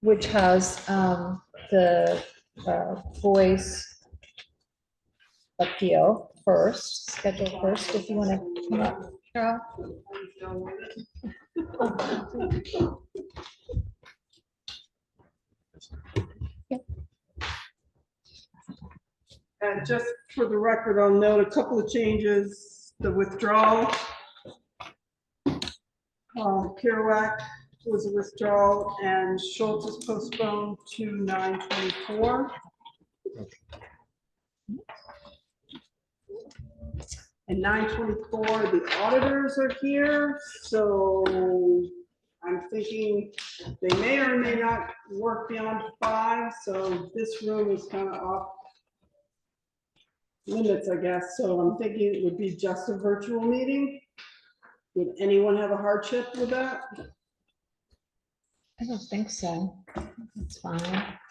which has the voice appeal first, schedule first, if you want to come up, Carol. And just for the record, I'll note a couple of changes. The withdrawal. Kerouac was a withdrawal and Schultz is postponed to 9/24. And 9/24, the auditors are here, so I'm thinking they may or may not work beyond 5, so this room is kind of off limits, I guess. So I'm thinking it would be just a virtual meeting. Would anyone have a hardship with that? I don't think so. It's fine.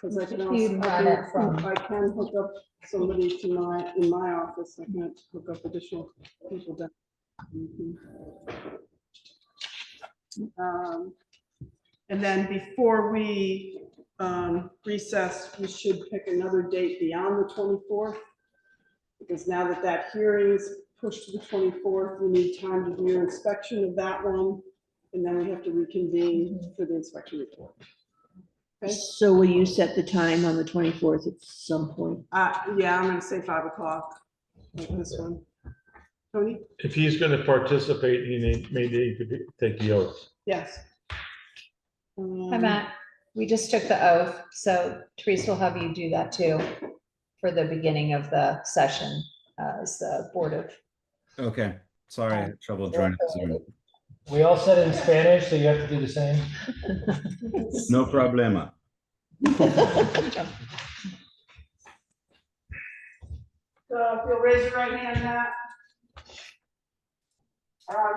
Because I can You also, run it from- I can hook up somebody to in my office. I can't hook up additional people down. And then before we recess, we should pick another date beyond the 24th. Because now that that hearing is pushed to the 24th, we need time to do your inspection of that one. And then we have to reconvene for the inspection report. Okay. So will you set the time on the 24th at some point? Yeah, I'm gonna say 5 o'clock, like this one. Tony? If he's going to participate, he may need to take the oath. Yes. Hi, Matt. We just took the oath, so Teresa will have you do that too for the beginning of the session as the Board of. Okay, sorry, I had trouble joining Zoom. We all said it in Spanish, so you have to do the same. No problema. So if you'll raise your right hand, Matt.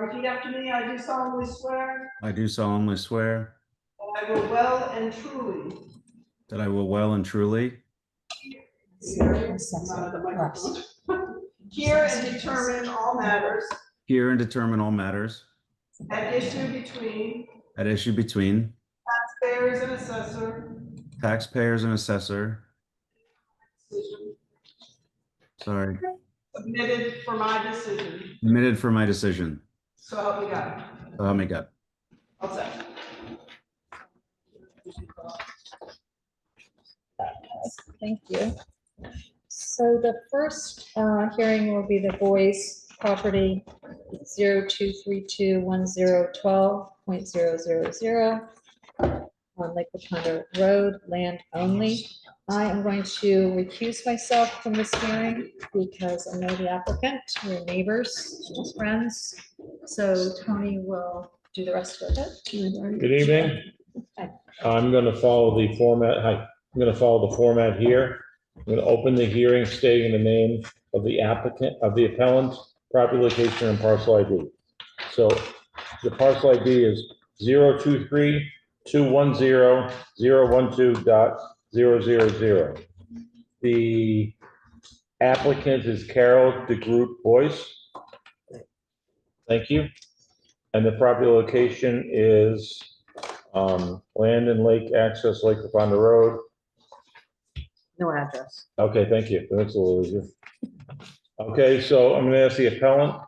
Repeat after me. I do solemnly swear I do solemnly swear that I will well and truly. that I will well and truly Hear and determine all matters hear and determine all matters at issue between taxpayers and assessor. taxpayers and assessor. Decision Sorry, submitted for my decision. admitted for my decision. So help me God. So help me God. All set. Thank you. So the first hearing will be the Boyce property 02321012.000 on Lake Wachanda Road, land only. I am going to recuse myself from this hearing because I know the applicant, we're neighbors, just friends. So Tony will do the rest of it. Good evening. I'm going to follow the format. Hi, I'm going to follow the format here. I'm going to open the hearing stating the name of the applicant, of the appellant, property location, and parcel ID. So the parcel ID is 023-210-012.000. The applicant is Carol DeGroot Boyce. Thank you. And the property location is land and lake access, Lake Wachanda Road. No address. Okay, thank you. That's a little easier. Okay, so I'm going to ask the appellant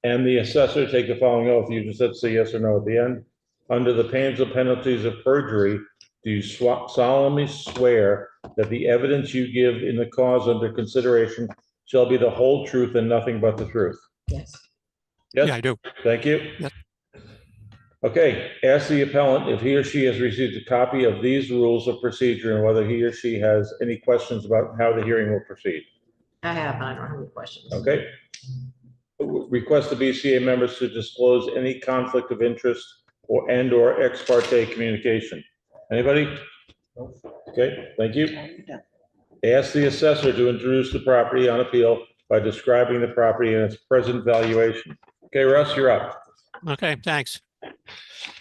and the assessor to take the following oath. You just have to say yes or no at the end. Under the pains of penalties of perjury, do you solemnly swear that the evidence you give in the cause under consideration shall be the whole truth and nothing but the truth? Yes. Yes? Yeah, I do. Thank you. Yes. Okay, ask the appellant if he or she has received a copy of these rules of procedure and whether he or she has any questions about how the hearing will proceed. I have, I don't have any questions. Okay. Request the BCA members to disclose any conflict of interest or ex parte communication. Anybody? Okay, thank you. Ask the assessor to introduce the property on appeal by describing the property and its present valuation. Okay, Russ, you're up. Okay, thanks.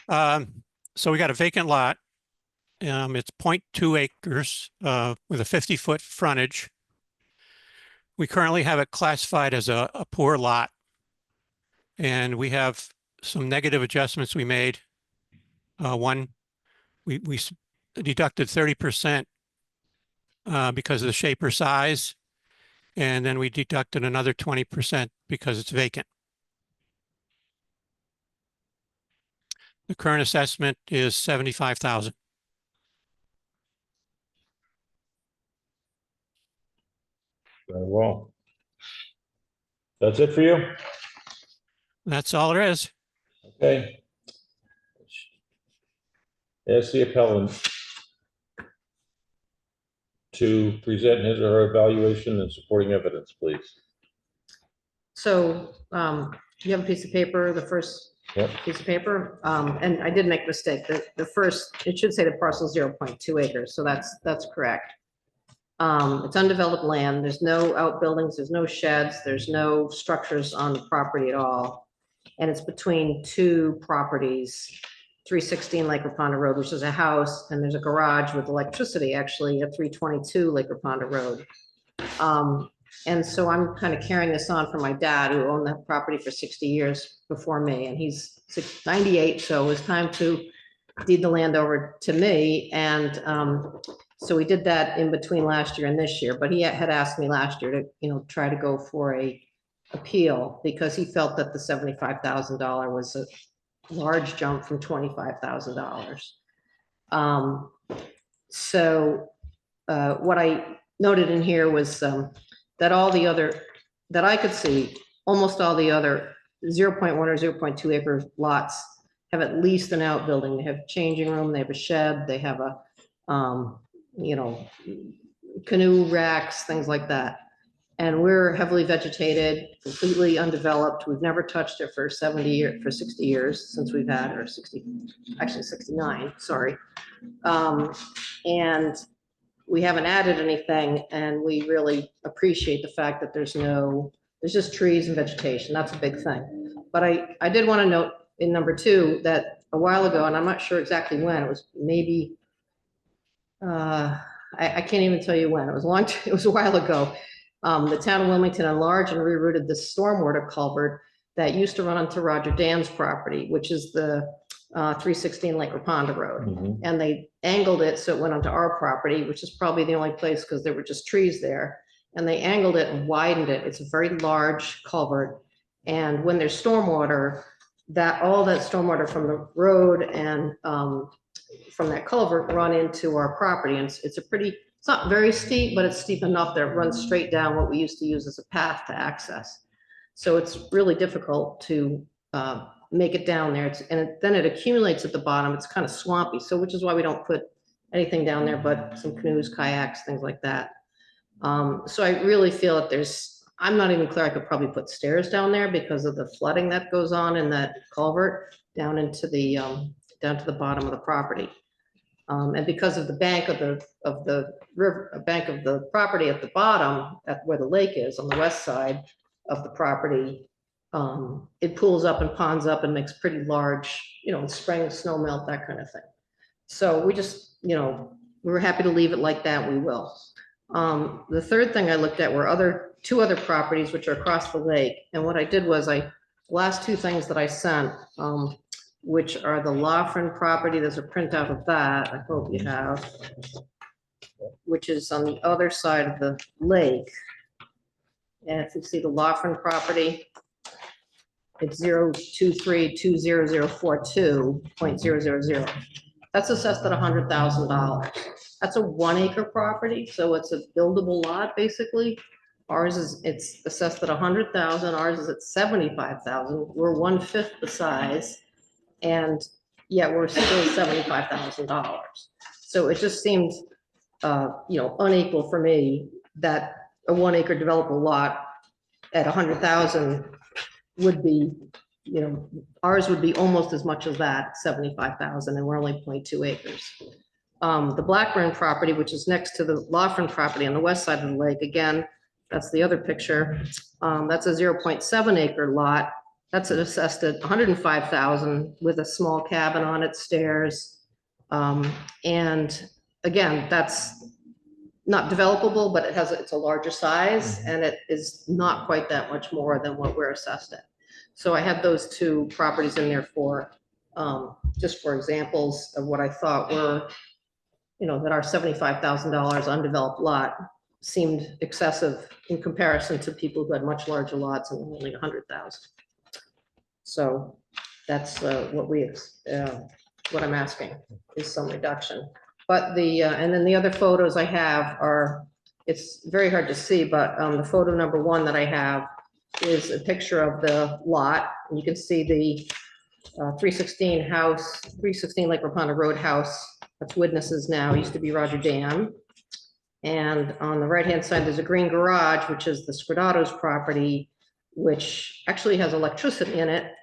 So we got a vacant lot. It's 0.2 acres with a 50-foot frontage. We currently have it classified as a poor lot. And we have some negative adjustments we made One, we deducted 30% because of the shape or size, and then we deducted another 20% because it's vacant. The current assessment is 75,000. Very well. That's it for you? That's all there is. Okay. Ask the appellant to present his or her evaluation and supporting evidence, please. So you have a piece of paper, the first Yep. piece of paper, and I did make a mistake. The first, it should say the parcel 0.2 acres, so that's correct. It's undeveloped land. There's no outbuildings, there's no sheds, there's no structures on the property at all. And it's between two properties, 316 Lake Raponda Road, which is a house, and there's a garage with electricity actually at 322 Lake Raponda Road. And so I'm kind of carrying this on for my dad, who owned that property for 60 years before me, and he's 98, so it was time to deed the land over to me. And so we did that in between last year and this year, but he had asked me last year to, try to go for a appeal because he felt that the $75,000 was a large jump from $25,000. So what I noted in here was that all the other, that I could see, almost all the other 0.1 or 0.2 acre lots have at least an outbuilding. They have changing room, they have a shed, they have a, canoe racks, things like that. And we're heavily vegetated, completely undeveloped. We've never touched it for 60 years since we've had, or 60, actually 69, sorry. And we haven't added anything, and we really appreciate the fact that there's just trees and vegetation. That's a big thing. But I did want to note in number 2 that a while ago, and I'm not sure exactly when, it was maybe, I can't even tell you when. It was it was a while ago. The town of Wilmington enlarged and rerouted the stormwater culvert that used to run onto Roger Dan's property, which is the 316 Lake Raponda Road. Mhm. And they angled it so it went onto our property, which is probably the only place because there were just trees there. And they angled it and widened it. It's a very large culvert. And when there's stormwater, all that stormwater from the road and from that culvert run into our property. And it's not very steep, but it's steep enough that it runs straight down what we used to use as a path to access. So it's really difficult to make it down there. Then it accumulates at the bottom. It's kind of swampy. So which is why we don't put anything down there but some canoes, kayaks, things like that. So I really feel that I'm not even clear, I could probably put stairs down there because of the flooding that goes on in that culvert down into the bottom of the property. And because of the bank of the river, bank of the property at the bottom, at where the lake is on the west side of the property, it pools up and ponds up and makes pretty large, in spring, snow melt, that kind of thing. So we just, we were happy to leave it like that, we will. The third thing I looked at were two other properties which are across the lake. And what I did was last 2 things that I sent, which are the Laughlin property, there's a printout of that, I hope you have, which is on the other side of the lake. And if you see the Laughlin property, it's 023-20042.000. That's assessed at $100,000. That's a 1 acre property, so it's a buildable lot, basically. It's assessed at 100,000, ours is at 75,000. We're 1/5 the size. And yet we're still $75,000. So it just seemed, unequal for me that a 1 acre developable lot at 100,000 would be, ours would be almost as much as that, 75,000, and we're only 0.2 acres. The Blackburn property, which is next to the Laughlin property on the west side of the lake, again, that's the other picture. That's a 0.7 acre lot. That's assessed at 105,000 with a small cabin on it, stairs. And again, that's not developable, but it's a larger size and it is not quite that much more than what we're assessed at. So I had those 2 properties in there for just for examples of what I thought were, that our $75,000 undeveloped lot seemed excessive in comparison to people who had much larger lots and only 100,000. So that's what I'm asking is some reduction. But and then the other photos I have are, it's very hard to see, but the photo number 1 that I have is a picture of the lot. And you can see the 316 house, 316 Lake Rapana Road house. That's Witnesses now, used to be Roger Dam. And on the right-hand side, there's a green garage, which is the Scridado's property, which actually has electricity in it.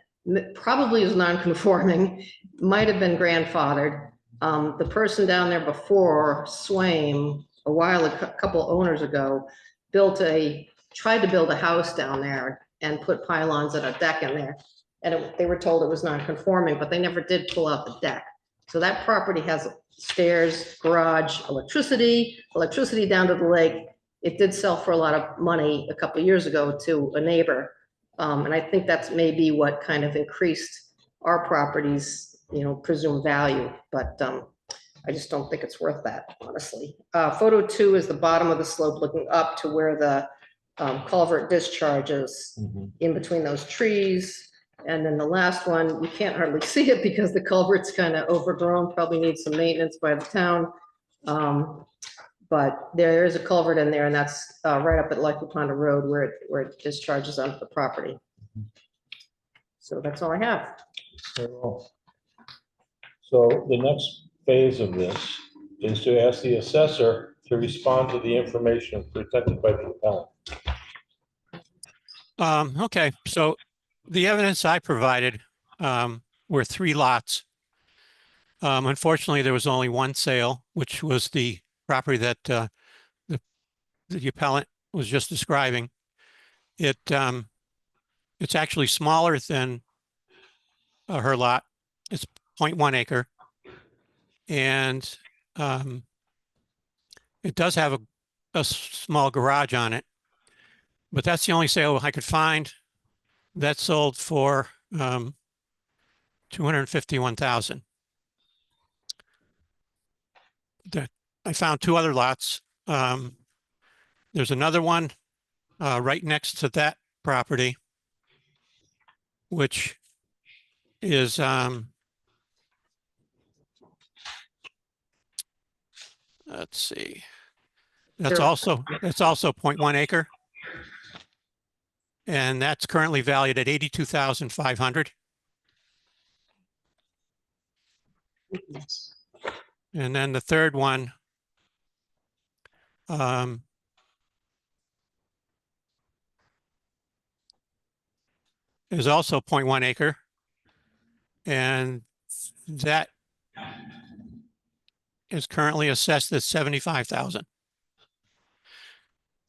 Probably is non-conforming, might have been grandfathered. The person down there before, Swaim, a couple owners ago, tried to build a house down there and put pylons and a deck in there. And they were told it was non-conforming, but they never did pull out the deck. So that property has stairs, garage, electricity down to the lake. It did sell for a lot of money a couple of years ago to a neighbor. And I think that's maybe what kind of increased our property's, presumed value, but I just don't think it's worth that, honestly. Photo 2 is the bottom of the slope looking up to where the culvert discharges in between those trees. And then the last one, you can't hardly see it because the culvert's kind of overgrown, probably needs some maintenance by the town. But there is a culvert in there, and that's right up at Lake Rapana Road where it discharges onto the property. So that's all I have. Very well. So the next phase of this is to ask the assessor to respond to the information presented by the appellant. Okay, so the evidence I provided were 3 lots. Unfortunately, there was only one sale, which was the property that the appellant was just describing. It's actually smaller than her lot. It's 0.1 acre. And it does have a small garage on it, but that's the only sale I could find. That sold for $251,000. I found 2 other lots. There's another one right next to that property, which is let's see. That's Sure. also 0.1 acre. And that's currently valued at $82,500. And then the third one is also 0.1 acre. And that is currently assessed at $75,000.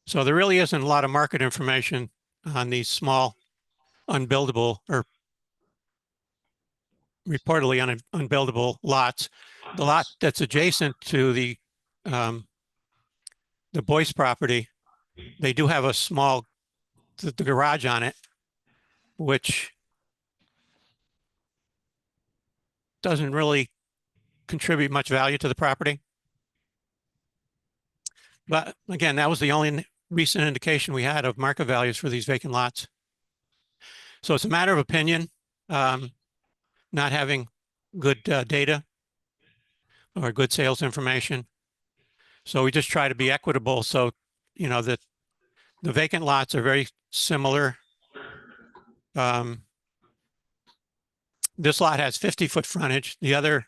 So there really isn't a lot of market information on these small unbuildable or reportedly unbuildable lots. The lot that's adjacent to the Boyce property, they do have a small the garage on it, which doesn't really contribute much value to the property. But again, that was the only recent indication we had of market values for these vacant lots. So it's a matter of opinion, not having good data or good sales information. So we just try to be equitable. So, that the vacant lots are very similar. This lot has 50-foot frontage. The other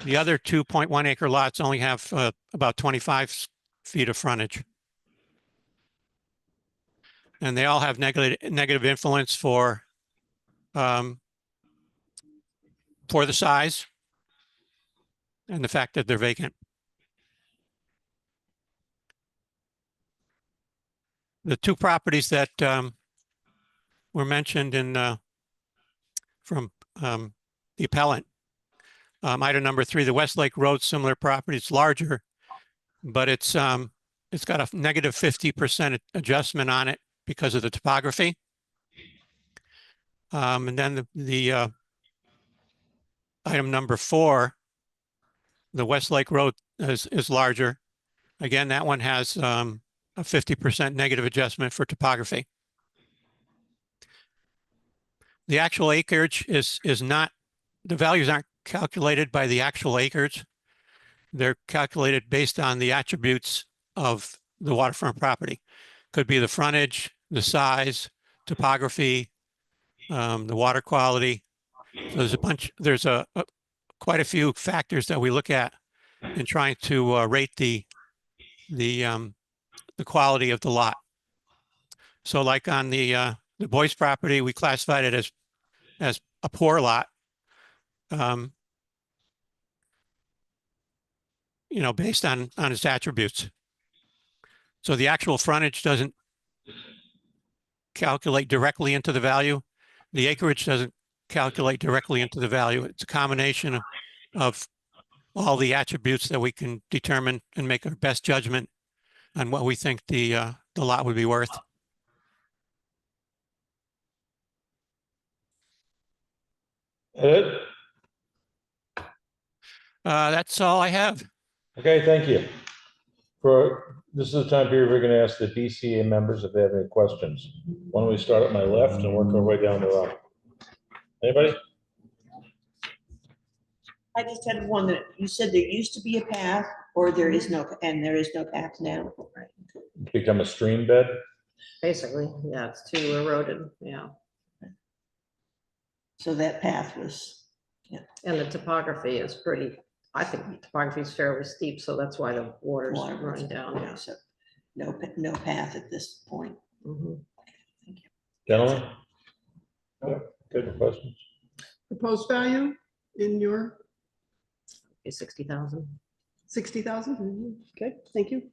2.1 acre lots only have about 25 feet of frontage. And they all have negative influence for the size and the fact that they're vacant. The 2 properties that were mentioned from the appellant, item number 3, the Westlake Road, similar property. It's larger, but it's got a negative 50% adjustment on it because of the topography. And then the item number 4, the Westlake Road is larger. Again, that one has a 50% negative adjustment for topography. The actual acreage is not, the values aren't calculated by the actual acreage. They're calculated based on the attributes of the waterfront property. Could be the frontage, the size, topography, the water quality. So there's quite a few factors that we look at in trying to rate the quality of the lot. So like on the Boyce property, we classified it as a poor lot. Based on its attributes. So the actual frontage doesn't calculate directly into the value. The acreage doesn't calculate directly into the value. It's a combination of all the attributes that we can determine and make our best judgment on what we think the lot would be worth. Ed? That's all I have. Okay, thank you. This is the time period we're gonna ask the BCA members if they have any questions. Why don't we start at my left and work our way down the row? Anybody? I just had one that you said there used to be a path or there is no path now. Become a stream bed? Basically, yeah, it's too eroded, yeah. So that path was, And the topography is pretty, I think the topography is fairly steep, so that's why the water's water running down. yeah, so no path at this point. Mhm. Gentlemen? Good questions. Proposed value in your It's 60,000. 60,000? Okay, thank you.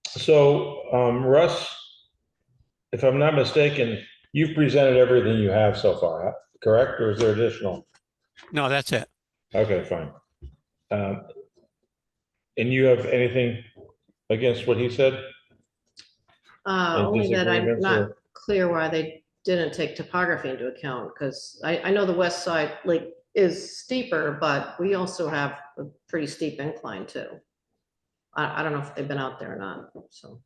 So, Russ, if I'm not mistaken, you've presented everything you have so far, correct? Or is there additional? No, that's it. Okay, fine. And you have anything against what he said? Only that I'm disagreements not or- clear why they didn't take topography into account, because I know the west side like is steeper, but we also have a pretty steep incline too. I don't know if they've been out there or not, so.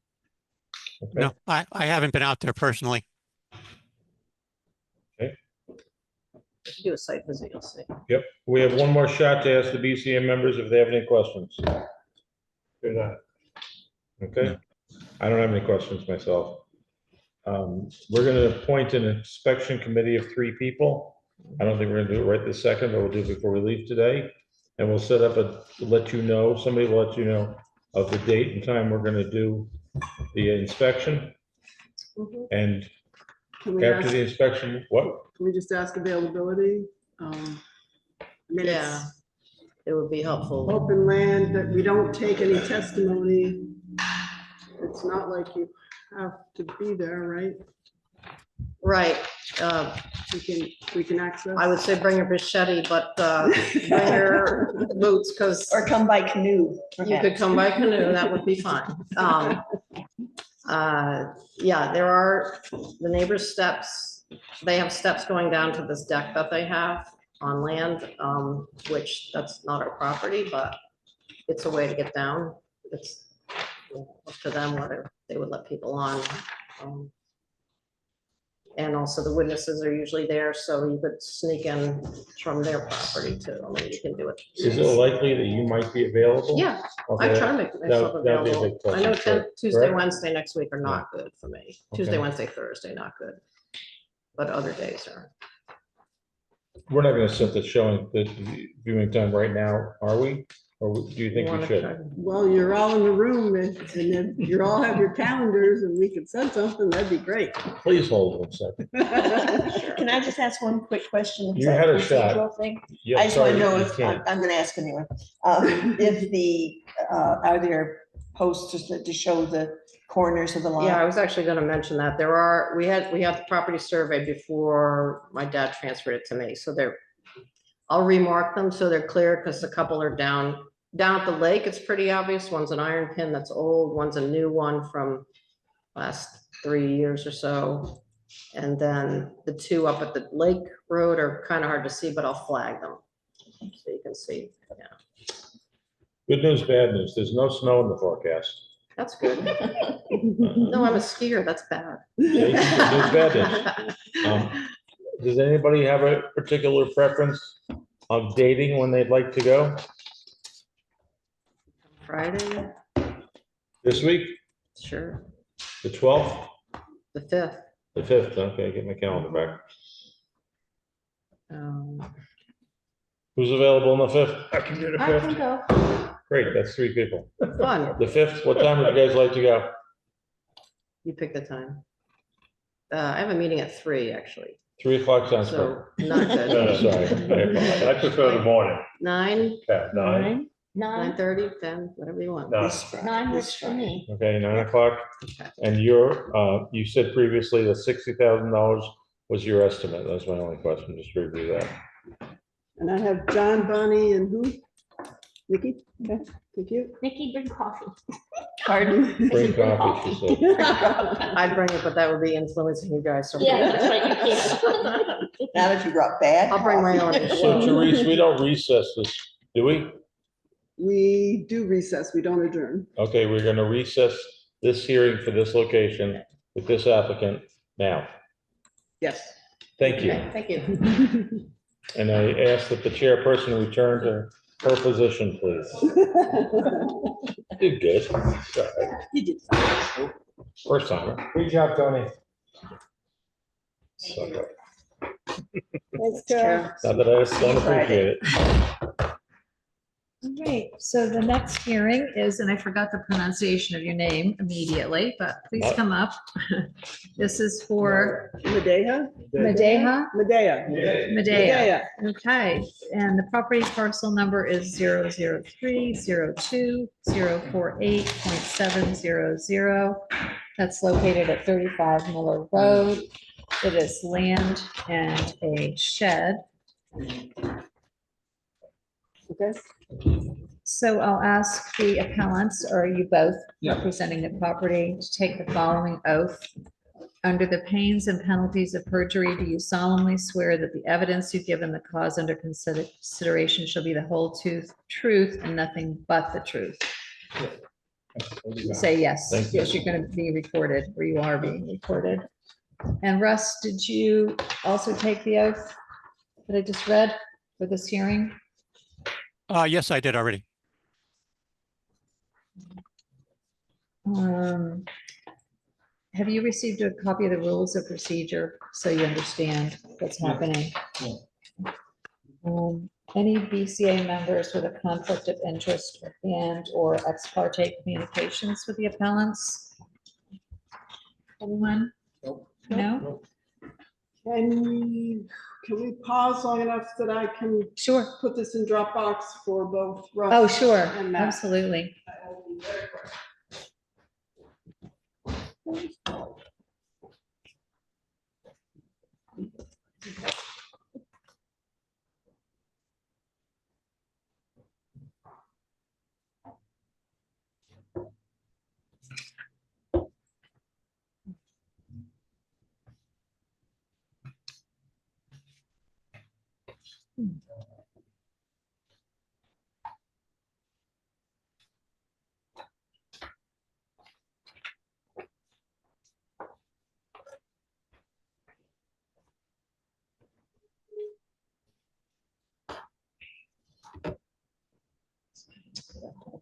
Okay. No, I haven't been out there personally. If you do a site visit, you'll see. Yep, we have one more shot to ask the BCA members if they have any questions. Do that. Okay, I don't have any questions myself. We're gonna appoint an inspection committee of 3 people. I don't think we're gonna do it right this second, but we'll do it before we leave today. And we'll set up somebody will let you know of the date and time we're gonna do the inspection. Mhm. And Can we after ask, the inspection, what? can we just ask availability? I mean, Yeah, it's it would be helpful. open land, that we don't take any testimony. It's not like you have to be there, right? Right, We can access. I would say bring your machete, but bring your boots, because Or come by canoe. you could come by canoe, that would be fine. Yeah, there are the neighbors' steps. They have steps going down to this deck that they have on land, which that's not our property, but it's a way to get down. It's up to them whether they would let people on. And also the witnesses are usually there, so you could sneak in from their property too. I mean, you can do it. Is it likely that you might be available? Yeah, I Okay. try to make myself That'd be a big available. I question, know correct? Tuesday, Correct? Wednesday next week are not good for me. Tuesday, Okay. Wednesday, Thursday, not good. But other days are. We're not gonna set the showing, the viewing time right now, are we? Or do you think we wanna should? try- Well, you're all in the room and then you all have your calendars and we could set something, that'd be great. Please hold 1 second. Can I just ask one quick question? You had a shot. Procedural thing? Yeah, I just want sorry, to know you if, can't. I'm gonna ask anyway, if are there posters to show the corners of the lot? Yeah, I was actually gonna mention that. We have the property survey before my dad transferred it to me, so I'll remark them so they're clear, because a couple are down at the lake. It's pretty obvious. One's an iron pin that's old, one's a new one from last 3 years or so. And then the two up at the Lake Road are kind of hard to see, but I'll flag them. So you can see, yeah, Good news, bad news. There's no snow in the forecast. that's good. No, I'm a skier, that's bad. See? Good news, bad news. Does anybody have a particular preference of dating when they'd like to go? Friday, This week, sure, the 12th, the 5th. the 5th? Okay, get my calendar back. Who's available on the 5th? I can do the I can 5th. go, Great, that's 3 people. fun, The 5th, what time would you guys like to go? you pick the time. I have a meeting at 3, actually, 3 o'clock sounds good. so not No, good. sorry. I prefer the morning. 9, Okay, 9. 9:30, 10, whatever you want. This Friday, Nine this works for Friday. me. Okay, 9 o'clock. And you said previously that $60,000 was your estimate. That's my only question. Just review that. And I have John, Bonnie, and who? Nikki? Okay, thank you. Nikki, bring coffee. Pardon? Bring coffee, she said. I'd bring it, but that would be influencing you guys. so- Yeah, that's right, you can't. Now that you brought bad. I'll bring my coffee. own. So Therese, we don't recess this, do we? We do recess, we don't adjourn. Okay, we're gonna recess this hearing for this location with this applicant now. Yes. Thank you. Okay, thank you. And I ask that the chairperson return to her position, please. Did good. Sorry. You did fine. First time. Good job, Tony. Thanks, Carol. Not that I just don't appreciate it. All right, so the next hearing is, and I forgot the pronunciation of your name immediately, but please come up. This is for Medea? Madeha? Medea. Medea. Okay, and the property parcel number is 003020488.700. That's located at 35 Miller Road. It is land and a shed. Okay. So I'll ask the appellants, or are you both representing the property, to take the following oath. Under the pains and penalties of perjury, do you solemnly swear that the evidence you give in the cause under consideration shall be the whole truth and nothing but the truth? Say yes. Thank you. Yes, you're going to be recorded, or you are being recorded. And Russ, did you also take the oath that I just read for this hearing? Yes, I did already. Have you received a copy of the rules of procedure so you understand what's happening? Any BCA members with a conflict of interest and or ex parte communications with the appellants? Anyone? No? Can we pause long enough that I can Sure. put this in Dropbox for both Russ? Oh, sure, and Matt? absolutely.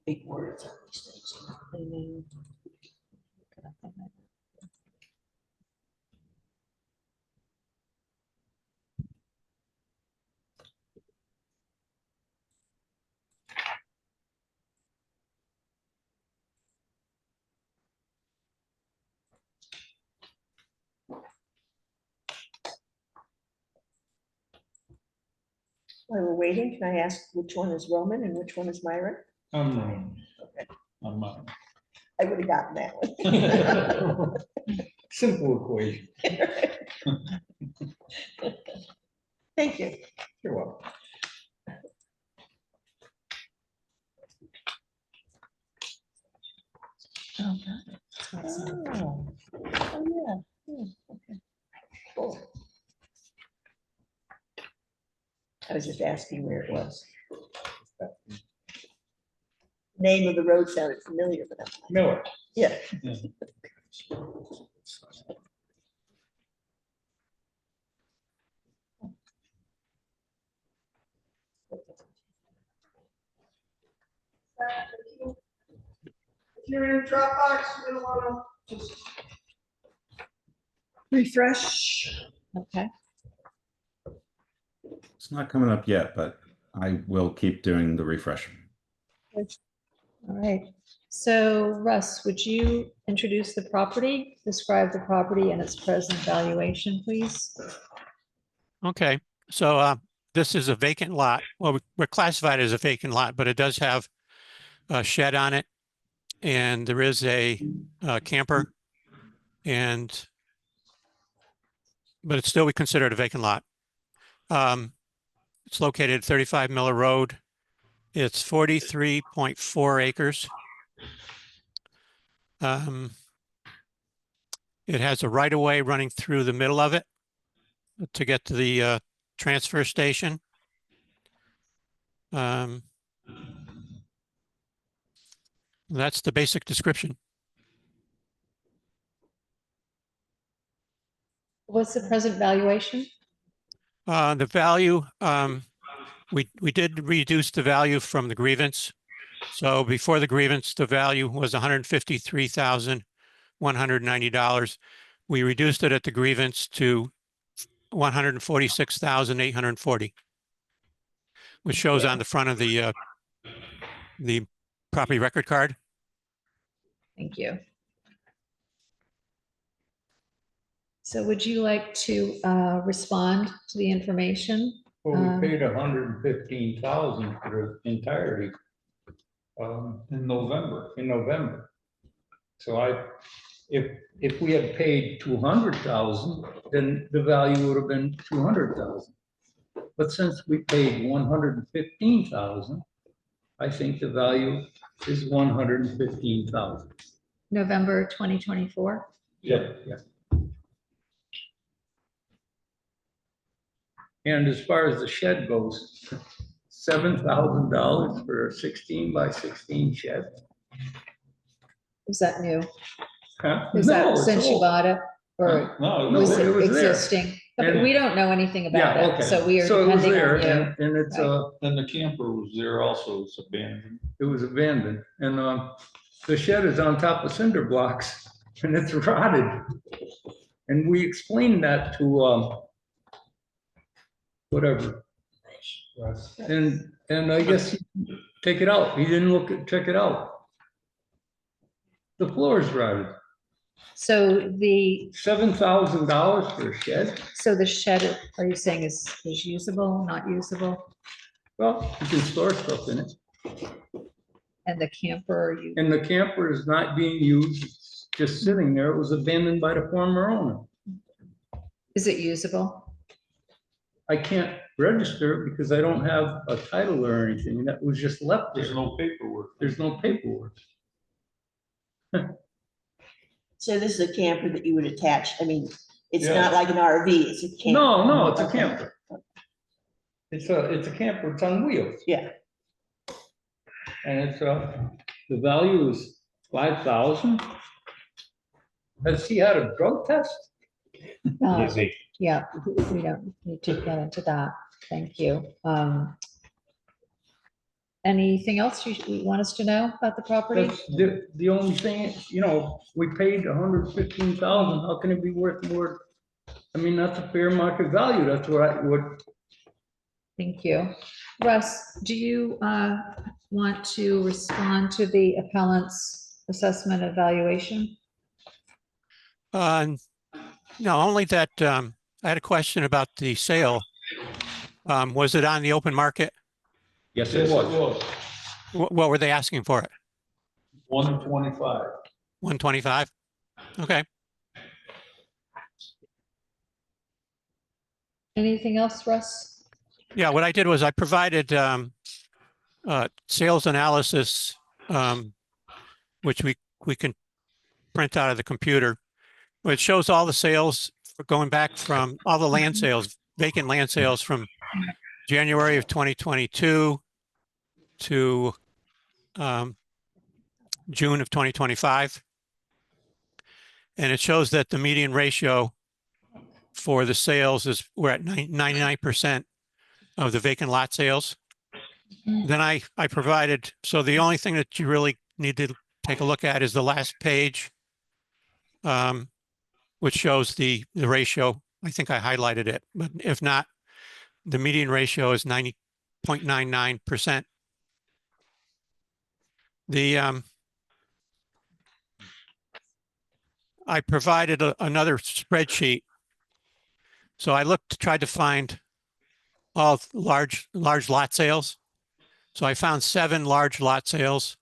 Big words on these things. I know. While we're waiting, can I ask which one is Roman and which one is Myron? Okay. I would have gotten that one. Simple equation. Thank you. You're welcome. Oh, got it. That's what I said. Oh, yeah. Hmm, okay. I was just asking where it was. Name of the road sounded familiar, but I'm not. Miller. Yeah. If you're in Dropbox, you're gonna wanna just refresh. Okay, It's not coming up yet, but I will keep doing the refresh. all right. So Russ, would you introduce the property, describe the property and its present valuation, please? Okay, so this is a vacant lot. Well, we're classified as a vacant lot, but it does have a shed on it. And there is a camper but it's still, we consider it a vacant lot. It's located at 35 Miller Road. It's 43.4 acres. It has a right-of-way running through the middle of it to get to the transfer station. That's the basic description. What's the present valuation? The value, we did reduce the value from the grievance. So before the grievance, the value was $153,190. We reduced it at the grievance to $146,840, which shows on the front of the property record card. Thank you. So would you like to respond to the information? Well, we paid 115,000 for the entirety. In November. So if we had paid 200,000, then the value would have been 200,000. But since we paid 115,000, I think the value is 115,000. November 2024? Yeah. And as far as the shed goes, $7,000 for a 16 by 16 shed. Is that new? Huh? Is No, that it's since you old. bought it or No, was it it was there. existing? Okay, And- we don't know anything about Yeah, it, okay. so we are So it was depending there, on you. and it's And the camper was there also, it's abandoned. it was abandoned, and the shed is on top of cinder blocks, and it's rotted. And we explained that to whatever, and I guess take it out. He didn't check it out. The floor is rotted. So the $7,000 for a shed. the shed, are you saying is usable, not usable? Well, you can store stuff in it, And the camper, and the camper is not being used. It's just sitting there. It was abandoned by the former owner. is it usable? I can't register it because I don't have a title or anything. That was just left There's there. no paperwork. There's no paperwork. So this is a camper that you would attach. I mean, it's Yeah. not like an RV, it's a camper. No, it's a Okay. camper. It's a camper. It's on wheels. Yeah. And it's, the value is 5,000. Has he had a drug test? Yeah, we don't need to get into that. Thank you. Anything else you want us to know about the property? That's the only thing, we paid 115,000. How can it be worth more? I mean, that's a fair market value. That's what I would. Thank you. Russ, do you want to respond to the appellant's assessment evaluation? No, only that I had a question about the sale. Was it on the open market? Yes, it was. What were they asking for it? 125. 125? Okay. Anything else, Russ? Yeah, what I did was I provided sales analysis, which we can print out of the computer. It shows all the sales going back from all the land sales, vacant land sales from January of 2022 to June of 2025. And it shows that the median ratio for the sales is we're at 99% of the vacant lot sales. Then I provided, so the only thing that you really need to take a look at is the last page, which shows the ratio. I think I highlighted it, but if not, the median ratio is 90.99%. I provided another spreadsheet. So I tried to find all large lot sales. So I found 7 large lot sales,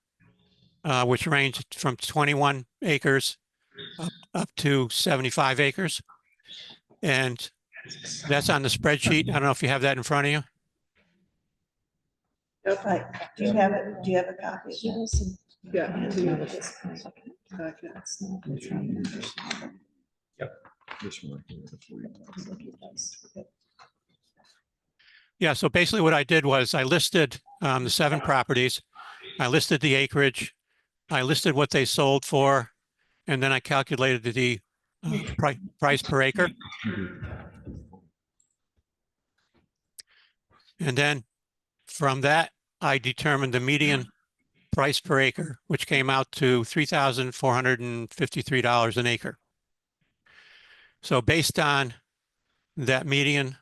which ranged from 21 acres up to 75 acres. And that's on the spreadsheet. I don't know if you have that in front of you. Do you have it? Do you have a copy? Yeah. Yeah, so basically what I did was I listed the 7 properties. I listed the acreage. I listed what they sold for, and then I calculated the price per acre. And then from that, I determined the median price per acre, which came out to $3,453 an acre. So based on that median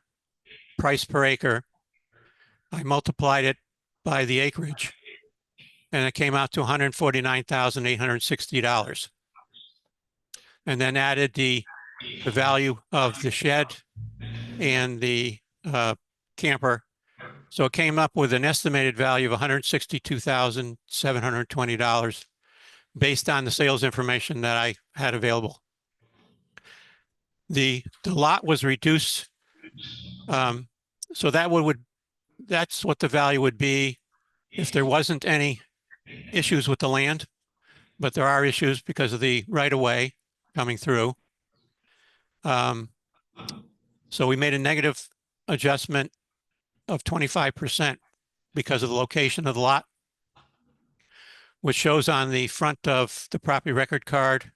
price per acre, I multiplied it by the acreage, and it came out to $149,860. And then added the value of the shed and the camper. So it came up with an estimated value of $162,720 based on the sales information that I had available. The lot was reduced. So that's what the value would be if there wasn't any issues with the land, but there are issues because of the right-of-way coming through. So we made a negative adjustment of 25% because of the location of the lot, which shows on the front of the property record card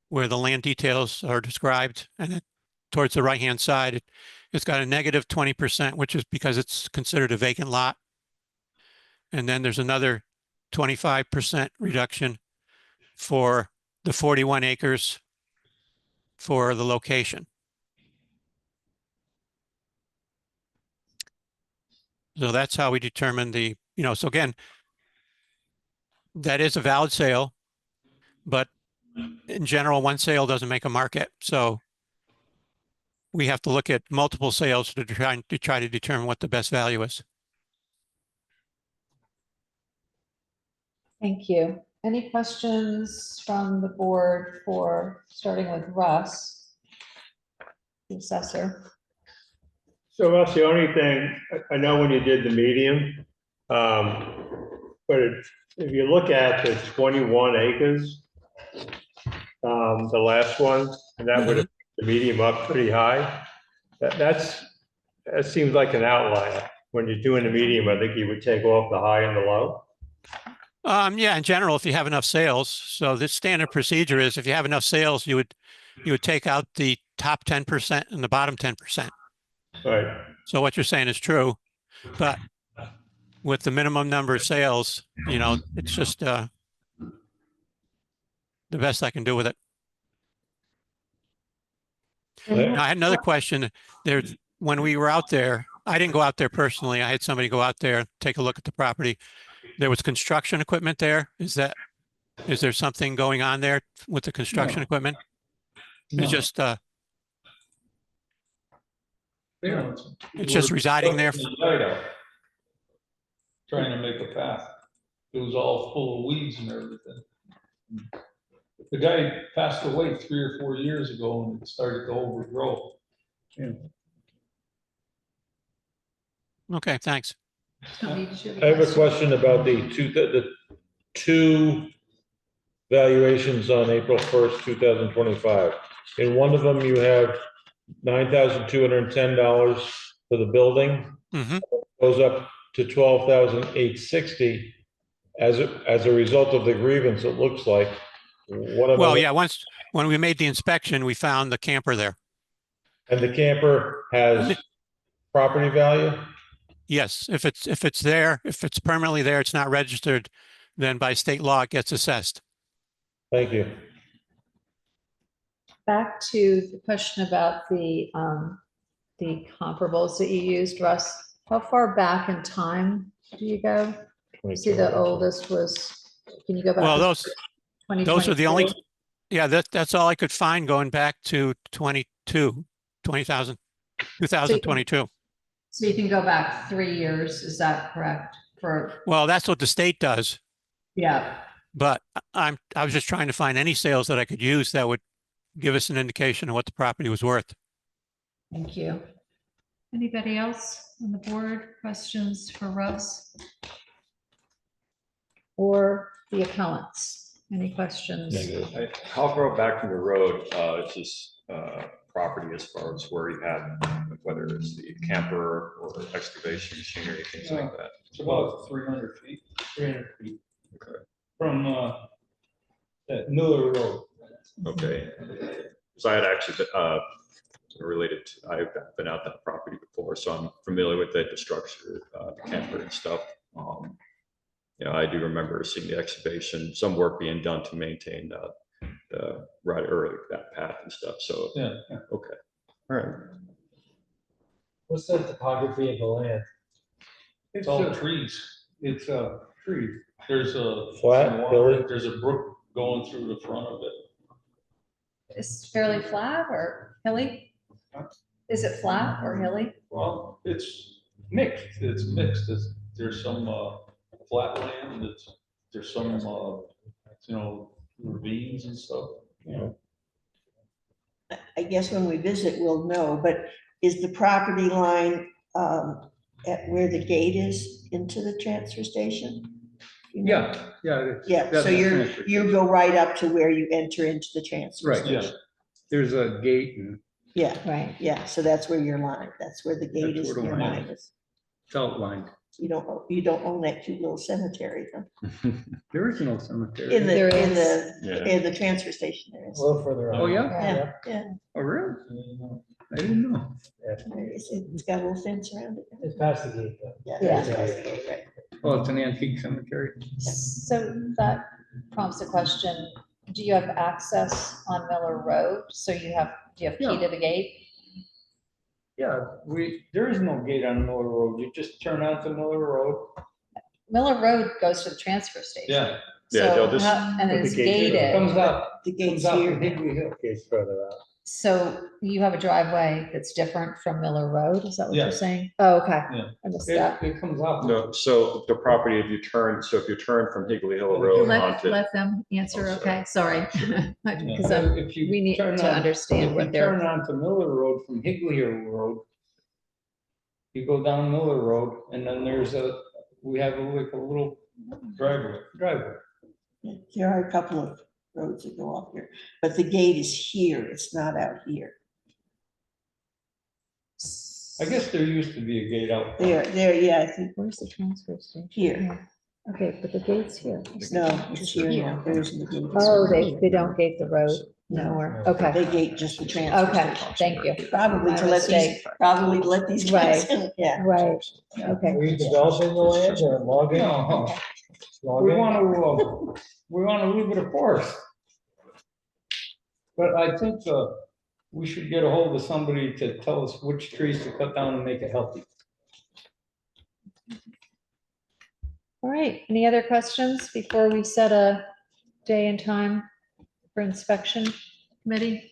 where the land details are described. And then towards the right-hand side, it's got a negative 20%, which is because it's considered a vacant lot. And then there's another 25% reduction for the 41 acres for the location. So that's how we determine so again, that is a valid sale, but in general, one sale doesn't make a market. So we have to look at multiple sales to try to determine what the best value is. Thank you. Any questions from the board starting with Russ, the assessor? So Russ, the only thing, I know when you did the median, but if you look at the 21 acres, the last one, and that would have the medium up pretty high. That seems like an outlier. When you're doing the medium, I think you would take off the high and the low. Yeah, in general, if you have enough sales. So the standard procedure is if you have enough sales, you would take out the top 10% and the bottom 10%. Right. So what you're saying is true, but with the minimum number of sales, it's just the best I can do with it. Now, I had another question. When we were out there, I didn't go out there personally. I had somebody go out there, take a look at the property. There was construction equipment there. Is there something going on there with the construction equipment? No. It's just Yeah, it's just residing there. Trying to make a path. It was all full of weeds and everything. The guy passed away 3 or 4 years ago and it started to overgrow. Yeah. Okay, thanks. I have a question about the two valuations on April 1st, 2025. In one of them, you have $9,210 for the building Mhm. goes up to 12,860 as a result of the grievance, it looks like. What am I? Well, yeah, when we made the inspection, we found the camper there. And the camper has property value? Yes, if it's there, if it's permanently there, it's not registered, then by state law, it gets assessed. Thank you. Back to the question about the comparables that you used, Russ. How far back in time do you go? You see, the oldest was, can you go back? Well, to those are the only, 2022? yeah, that's all I could find going back to 2022. So you can go back 3 years, is that correct? Well, that's what the state does, Yeah, but I was just trying to find any sales that I could use that would give us an indication of what the property was worth. thank you. Anybody else on the board? Questions for Russ? Or the accountants? Any questions? How far back from the road is this property as far as where you had, whether it's the camper or excavation machinery, things like that? It's about 300 feet. 300 feet Okay. from that Miller Road. Okay. Because I had actually related to, I've been out that property before, so I'm familiar with the structure, the camper and stuff. You know, I do remember seeing the excavation, some work being done to maintain the right or that path and stuff. So Yeah. okay, all right. What's the topography of the land? It's all trees. It's a tree. There's a Flat, hilly? There's a brook going through the front of it. It's fairly flat or hilly? Is it flat or hilly? Well, it's mixed. It's mixed. There's some flat land. There's some ravines and stuff. I guess when we visit, we'll know, but is the property line at where the gate is into the transfer station? You know? Yeah. Yeah, that's so the you transfer station. go right up to where you enter into the transfer Right, station. Yeah. There's a gate and Yeah, Right. yeah, so that's where your line, that's where the gate That's is, where the your line line is. it's outlined. You don't own that cute little cemetery, huh? There is no cemetery. In There the, Yeah. in the transfer station there A is. little further out. Oh, yeah? Yeah, yeah, Oh, really? I didn't know. it's got a little fence around it. It's past the gate though. Yeah, Yeah. it's past the gate, right. Oh, it's an antique cemetery. So that prompts a question. Do you have access on Miller Road? So do you have key Yeah. to the gate? Yeah, there is no gate on Miller Road. You just turn onto Miller Road. Miller Road goes to the transfer station. Yeah. Yeah, So they'll just- and But it's the gate's gated. Comes out, The comes gate's out here. from Higley Hill. Gate's further out. So you have a driveway that's different from Miller Road? Is that what Yeah. you're saying? Oh, okay. Yeah. I missed that. It comes out. No, so the property, if you turn from Higley Hill Road onto. Let them answer, Oh, okay, sorry. Because So if you we need turn to on- understand what If you turn they're, onto Miller Road from Higley Hill Road, you go down Miller Road and then we have like a little driveway. Yeah, there are a couple of roads that go off here, but the gate is here, it's not out here. I guess there used to be a gate out there. There, yeah, I think where's the transfer station? here. Okay, but the gate's here. No, it's here now. There isn't a gate. Oh, they don't gate the road nowhere. Okay, They gate just the transfer okay, station. thank you. Probably My to let these, mistake. probably to let these guys in, yeah. Right, okay. Are you developing the land or logging? No, Logging? we want to leave it a forest. But I think we should get a hold of somebody to tell us which trees to cut down and make it healthy. All right, any other questions before we set a day and time for inspection committee?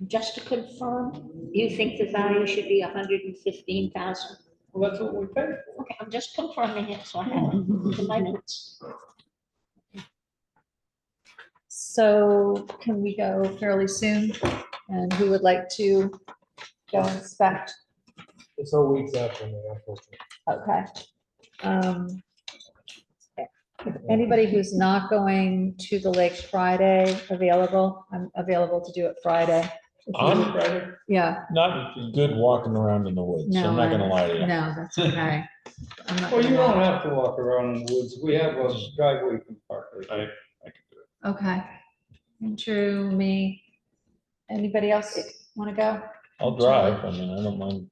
Just to confirm, you think the value should be 115,000? Well, that's what we paid. Okay, I'm just confirming it, so I have it in my notes. So can we go fairly soon? And who would like to go inspect? It's all weeks out from the actual. Okay. Anybody who's not going to the lake Friday available? I'm available to do it Friday. I'm Yeah, not good walking around in the woods, so I'm not gonna lie to you. no, that's okay. I'm not Well, you gonna don't walk. have to walk around in the woods. We have a driveway you can park right there. I can do it. Okay. Andrew, me, anybody else want to go? I'll drive, I mean, I don't mind.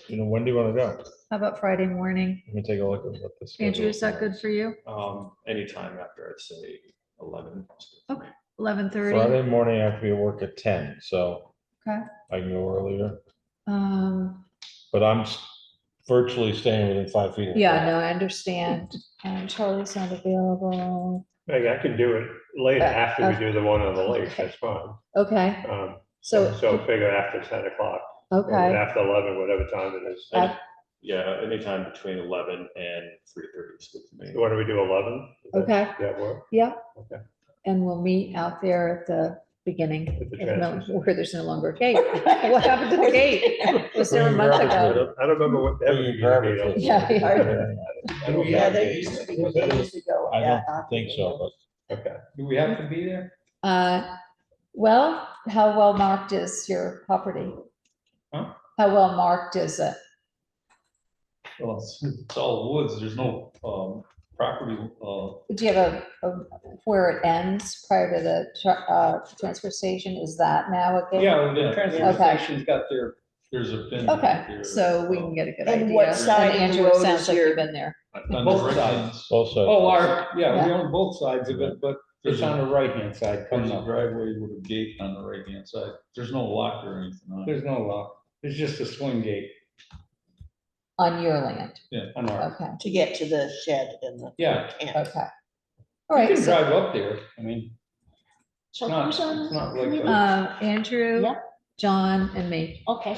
When do you wanna go? How about Friday morning? Let me take a look at what this. Andrew, is that good for you? Anytime after, I'd say 11. 11:30? Friday morning, I have to be at work at 10, so Okay. I can go earlier, Um, but I'm virtually staying within 5 feet. of the yeah, door. no, I understand. Charlie's not available. Meg, I can do it later after we do the one on the lake, okay. that's fine. Okay, So so, figure after 10 o'clock. or okay. After 11, whatever time it is. Yeah, anytime between 11 and 3:30 is good for me. Why don't we do 11? Okay. Does that work? Yeah. Okay. And we'll meet out there at the beginning, At the if no- transfer where there's no longer a gate. What happened to the gate? Was there a month I ago? don't remember what. Bring your garbage with you. Yeah, yeah. Yeah, there used to be, they used to go. I yeah, don't think so, but Okay. Do we have to be there? Well, how well marked is your property? Huh? How well marked is it? Well, it's all woods, there's no, property, Do you have where it ends prior to the transfer station? Is that now a gate? Yeah, the transfer Okay. station's got their, there's a pin. Okay, here. so we can get a good And idea. what side of the Andrew, it road sounds is like your- you've been there. On both the right sides. hand, also. oh, we Yeah. own both sides of it, but it's on the right-hand side there's coming a up. driveway with a gate on the right hand side, there's no lock or anything on it. There's no lock. It's just a swing gate On your land, on our, okay, To get to the shed and the. yeah. camp. okay. All You right, can so, drive up there. I mean, it's not like, Andrew, Yep. John, and me. Okay,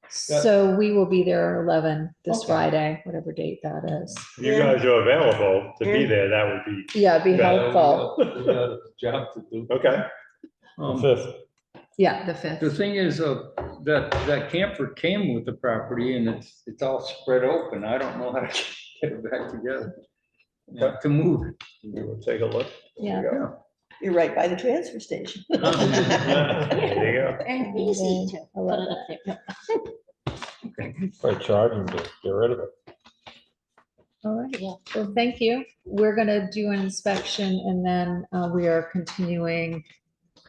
So we will be there at 11 this Okay. Friday, whatever date that is. If you guys are available to be there, that would be, Yeah, it'd be Yeah, helpful. We got a job to do. okay. The 5th. Yeah, the the 5th. thing is, that camper came with the property and it's all spread open. I don't know how to get it back together. Yeah, to move it. We will take a look. Yeah. Yeah. You're right by the transfer station. There you go. and easy to put it up there. Probably charge them to get rid of it. All right, Yeah. well, thank you. We're gonna do an inspection and then we are continuing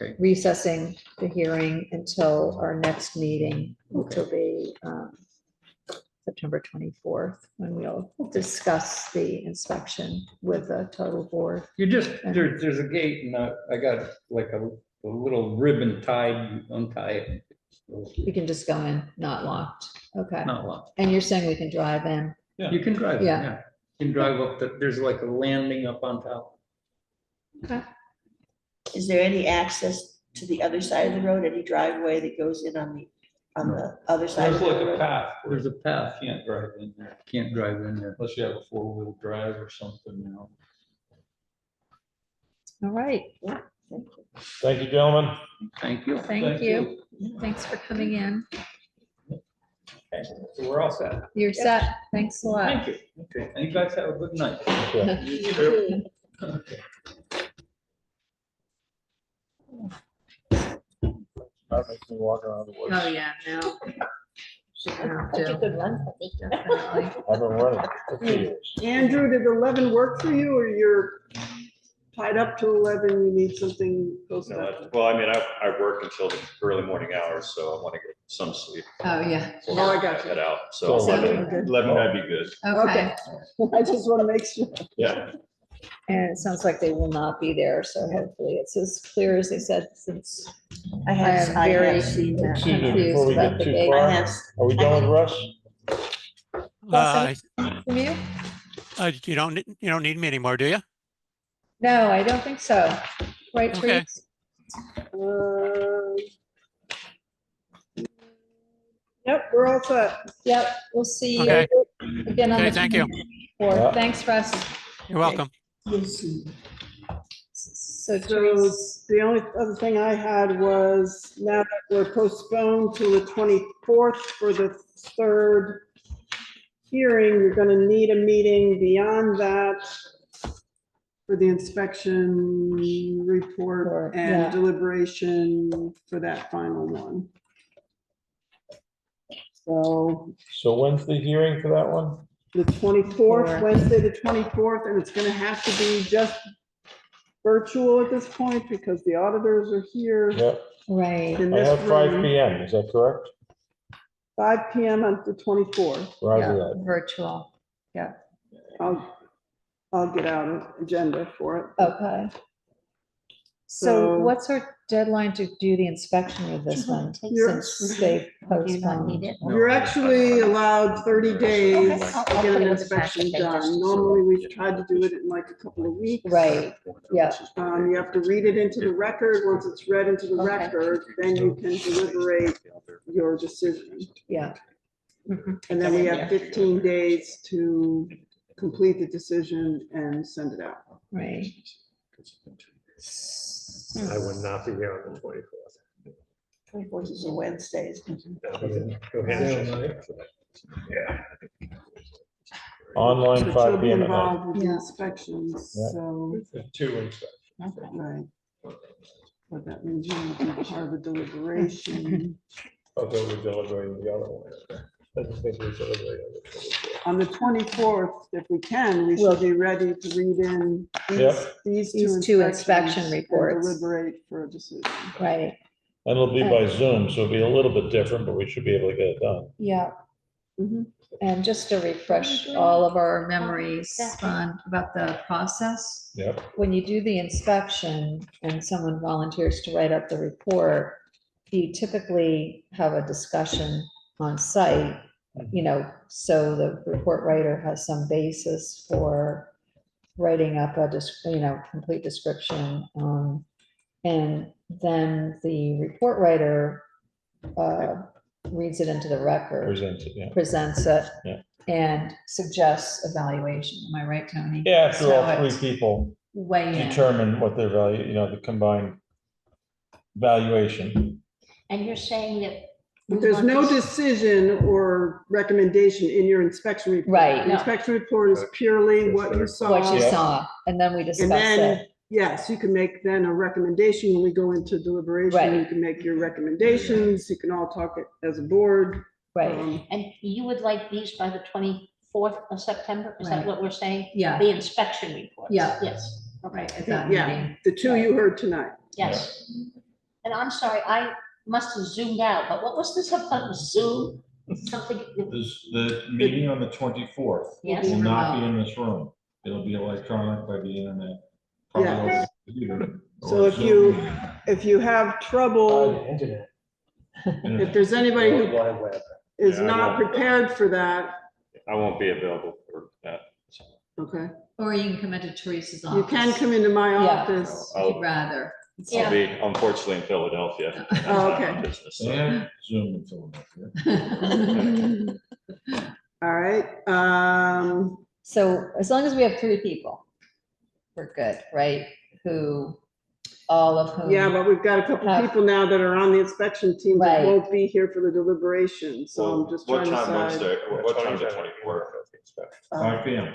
Okay. recessing the hearing until our next meeting, which will be September 24th, when we'll discuss the inspection with the total board. You just, there's a gate and I got like a little ribbon tied, you untie it. We can just go in, not locked. Okay. Not locked. And you're saying we can drive in? You can drive it, Yeah. yeah. You can drive up, there's like a landing up on top. Is there any access to the other side of the road, any driveway that goes in on the other side of There's the like a road? path, where There's a path, you can't drive in there, can't drive in there. unless you have a 4-wheel drive or something, you know. All right, Thank you, gentlemen. Thank you. thank you. Thanks for coming in. Okay, so we're all set. You're set. Thanks a lot. Thank you. Okay, and you guys have a good night. Okay. That makes me walk around the woods. Oh, yeah, no. Should have That's a to, good one. I think. definitely. I've been running for 2 years. Andrew, did 11 work for you, or you're tied up to 11, you need something close No, up? Well, I mean, I work until the early morning hours, so I want to get some sleep. Oh, yeah. Oh, I got you. Head out, so So 11 would be good. Okay. I just want to make sure. Yeah. And it sounds like they will not be there, so hopefully it's as clear as they said, since I I have, am I very have seen that. Excuse me, confused before we about get the too date. I far, have, are we done with Russ? From you? You don't need me anymore, do you? No, I don't think so. Right, Okay. Teresa? Yep, we're all set. Yep, we'll see you Okay. again on Okay, the. thank you. 24th. Thanks, Russ. You're welcome. So So Teresa, the only other thing I had was, now that we're postponed to the 24th for the third hearing, you're gonna need a meeting beyond that for the inspection report yeah. and deliberation for that final one. So when's the hearing for that one? the 24th, Wednesday, the 24th, and it's gonna have to be just virtual at this point because the auditors are here Yep, Right. in I this have 5 room. PM, is that correct? 5 PM on the 24th. Roger Yeah, that. virtual. I'll get out an agenda for it. Okay. So So- what's our deadline to do the inspection of this one, You're- since they postponed? You're actually allowed 30 days Okay, to I'll get put an it in the inspection packet then, just done. so- Normally, we've tried to do it in like a couple of weeks. Right, yeah, You have to read it into the record. Once it's read into the Okay. record, then you can deliberate your decision. yeah, And then we have 15 days to complete the decision and send it out. right. I would not be here on the 24th. 24th is a Wednesday. Yeah. Online, But you'll 5 be PM at night. involved with the Yeah. inspections, Yeah. so, There's 2 weeks. right. But that means you'll be part of the deliberation. Although we're deliberating the other one. I just think we're deliberating on the 24th. On the 24th, if we can, we should be ready to read in Yep. these These two two inspection inspections and reports. deliberate for a decision. Right, And it'll be by Zoom, so it'll be a little bit different, but we should be able to get it done. yeah. Mhm. And just to refresh all of our memories on, about the process, Yep. when you do the inspection and someone volunteers to write up the report, you typically have a discussion on site, so the report writer has some basis for writing up a, complete description. And then the report writer reads it into the record, presents it, Yeah. and suggests evaluation. Am I right, Tony? Yeah, after So all 3 it's people weigh in. determine what their value, the combined valuation. And you're saying that. But there's no decision or recommendation in your inspection report. Right. The inspection report is purely what you saw. What you Yeah. saw, and then we discuss And then, it. yes, you can make then a recommendation when we go into deliberation. Right. You can make your recommendations. You can all talk it as a board. Right, And you would like these by the 24th of September? Is that Right. what we're saying? yeah, The inspection report? Yeah. Yes, right, at that Yeah, meeting. the two you heard tonight. yes. And I'm sorry, I must have zoomed out, but what was this about Zoom? Something, The meeting on the 24th Yes. will not be in this room. It'll be electronic by the internet. probably Yeah. over the computer, So or if Zoom you, meeting. if you have trouble, Internet. if there's anybody who World Wide Web. is Yeah, I not won't. prepared for that, I won't be available for that. so. okay, Or you can come into Teresa's office. you can come into my Yeah. office. If you'd rather. I'll be unfortunately in Philadelphia. Oh, okay. on business, so. And Zoom in Philadelphia. All right, So as long as we have 3 people, we're good, right? All of whom. yeah, but we've got a couple Have- people now that are on the inspection team that Right. won't be here for the deliberation, so Well, I'm just what trying to time decide. Wednesday, what time the 24th? 5 PM.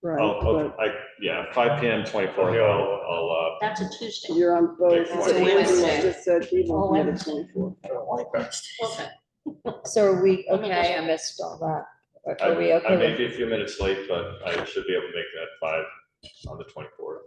Right, Oh, but yeah, 5 PM, 24th, I'll, that's a Tuesday. you're on both. It's So a Andy Wednesday. just said he Oh, won't be the Wednesday. 24th. Okay. So are we, Let me okay, just- I missed all that. I Are we I okay may with? be a few minutes late, but I should be able to make that 5 on the 24th.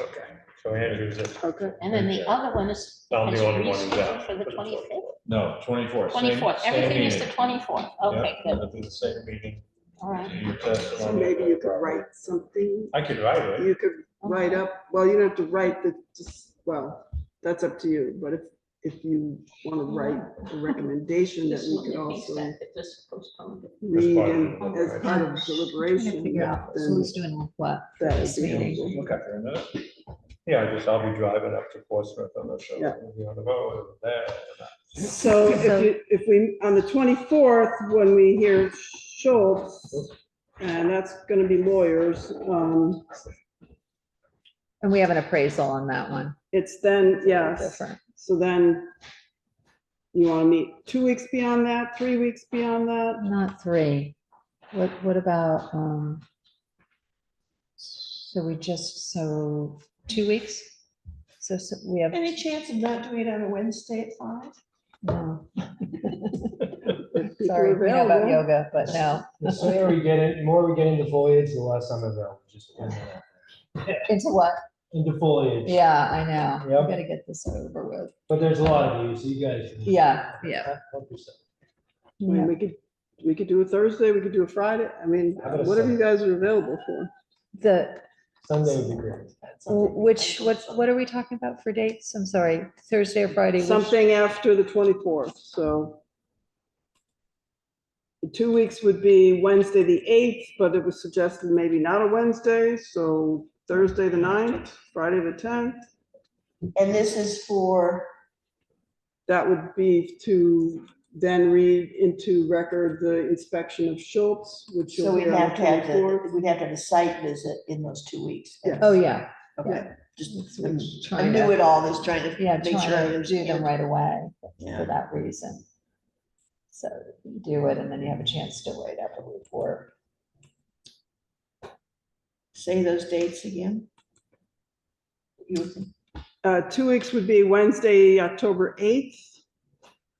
Okay, so Andrew's it. Okay, And then the other one is. I'm the is only one who's rescheduled out For the for the 25th? No, 24th. same- 24th, same everything is the meeting. 24th. Okay, Yeah, good, it'll be the same meeting. all right. Your so testimony. maybe you could write something, I could write it. you could write up, well, you don't have to write the, just, well, that's up to you, but if you want to write a recommendation that This we one, could it makes also sense if this is postponed. read part of in- the as deliberation. part of Trying to deliberation, figure out then who's doing what for that this would be meeting. helpful. Okay, for a minute. Yeah, I'll be driving up to Portsmouth on the show. Yeah. We'll be on the road over there. So if we, on the 24th, when we hear Schultz, and that's gonna be lawyers, And we have an appraisal on that one. it's then, yes, Different. so then you wanna meet 2 weeks beyond that, 3 weeks beyond that? Not 3. What about, So we just, so 2 weeks? So we have, Any chance of not doing it on a Wednesday at 5? no. If people Sorry, are we know about available. yoga, but no. The sooner we get in, the more we get into foliage, the less I'm available, just putting it out Into what? there. Into foliage. Yeah, I know. We Yep. gotta get this over with. But there's a lot of you, so you guys. can- Yeah, yeah. Help yourself. I mean, we could do a Thursday, we could do a Friday. I mean, How about a whatever you Sunday? guys are available for. The, Sunday would be great. what are we talking about for dates? I'm sorry, Thursday or Friday? which- Something after the 24th, so. The 2 weeks would be Wednesday, the 8th, but it was suggested maybe not a Wednesday, so Thursday, the 9th, Friday, the 10th. And this is for, That would be to then read into record the inspection of Schultz, which so you'll we'd hear on have the to have 24th. we'd have to have a site visit in those 2 weeks. Yeah. Oh, yeah. Okay, just, I'm Trying new to, at all this, trying to yeah, make sure I trying to do them understand. right away Yeah. for that reason. So you do it and then you have a chance to write up a report. Say those dates again. You were thinking- 2 weeks would be Wednesday, October 8th,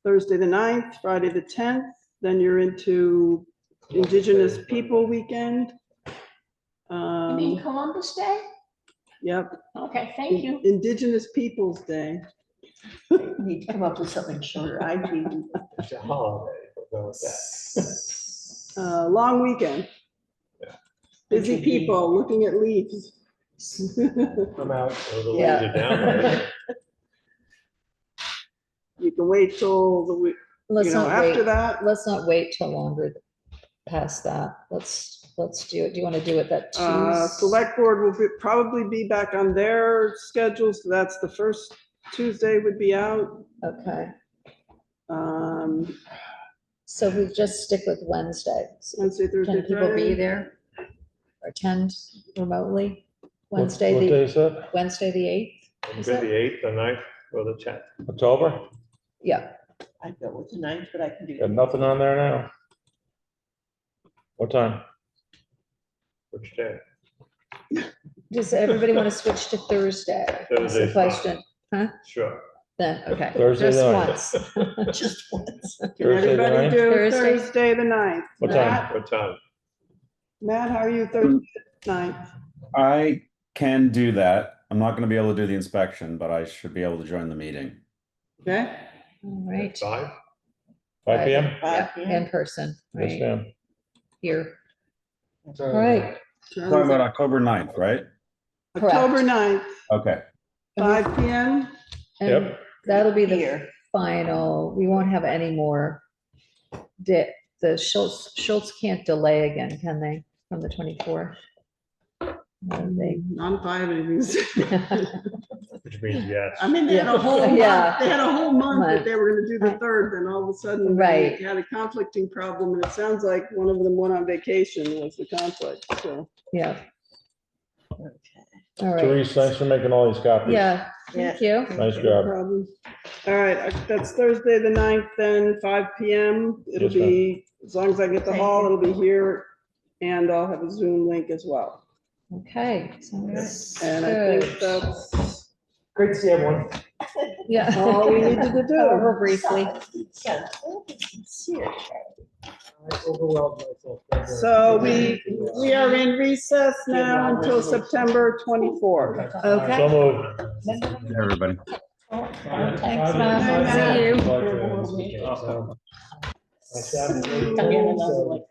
Thursday, the 9th, Friday, the 10th. Then you're into Indigenous People Weekend. You mean Columbus Day? Yep, Okay, thank you. Indigenous Peoples' Day. You need to come up with something shorter. I do. It's a holiday, we'll go with that. Long weekend. Busy people looking at leaves. I'm out. So the Yeah. leaves are down, right? You can wait till the week, Let's not after wait, that. let's not wait till longer past that. Let's do it. Do you want to do it that Tuesday? Select board will probably be back on their schedule, so that's the first Tuesday would be out. Okay, Um, so we just stick with Wednesday. Wednesday, Thursday, Can people be Friday. there? Or attend remotely? What Wednesday, day the is that? Wednesday, the 8th? Wednesday, the 8th, the 9th, or the 10th. October? Yeah, I'd go with the 9th, but I can do. Got nothing on there now. What time? Which day? does everybody want to switch to Thursday? That's the Thursday's fine. question, huh? Sure. Then, okay. Thursday Just the once. Just once. Can Thursday the everybody 9th? do Thursday? Thursday, the 9th? What time? What time? Matt, how are you Thursday, the 9th? I can do that. I'm not gonna be able to do the inspection, but I should be able to join the meeting. Okay, All right. 5? 5 PM? Yeah, 5 p.m. in person, Yes, right, ma'am. here. Sorry. All right. Talking about October 9th, right? October 9th, Okay. 5 PM. And Yep. that'll be the Here. final, we won't have any more. The Schultz can't delay again, can they, from the 24th? No, they- Non-5 meetings. Which means yes. I mean, they had a whole Yeah. month, they had a whole month that Month. they were gonna do the 3rd, then all of a sudden Right. they had a conflicting problem, and it sounds like one of them went on vacation was the conflict, so. Yeah, Okay. all right. Therese, thanks for making all these copies. Yeah, thank you. Nice No job. problem. All right, that's Thursday, the 9th, then 5 PM. It'll Yes, ma'am. be, as long as I get the Thank hall, you. it'll be here, and I'll have a Zoom link as well. Okay. Sounds And I good. think that's Great to see everyone. Yeah. all we needed to do. However briefly. Sincere. I overwhelmed myself. So we are in recess now until September 24th. Okay. So moved. Everybody. Thanks, Mom. See you. My staff is really Come in cool, another, so like,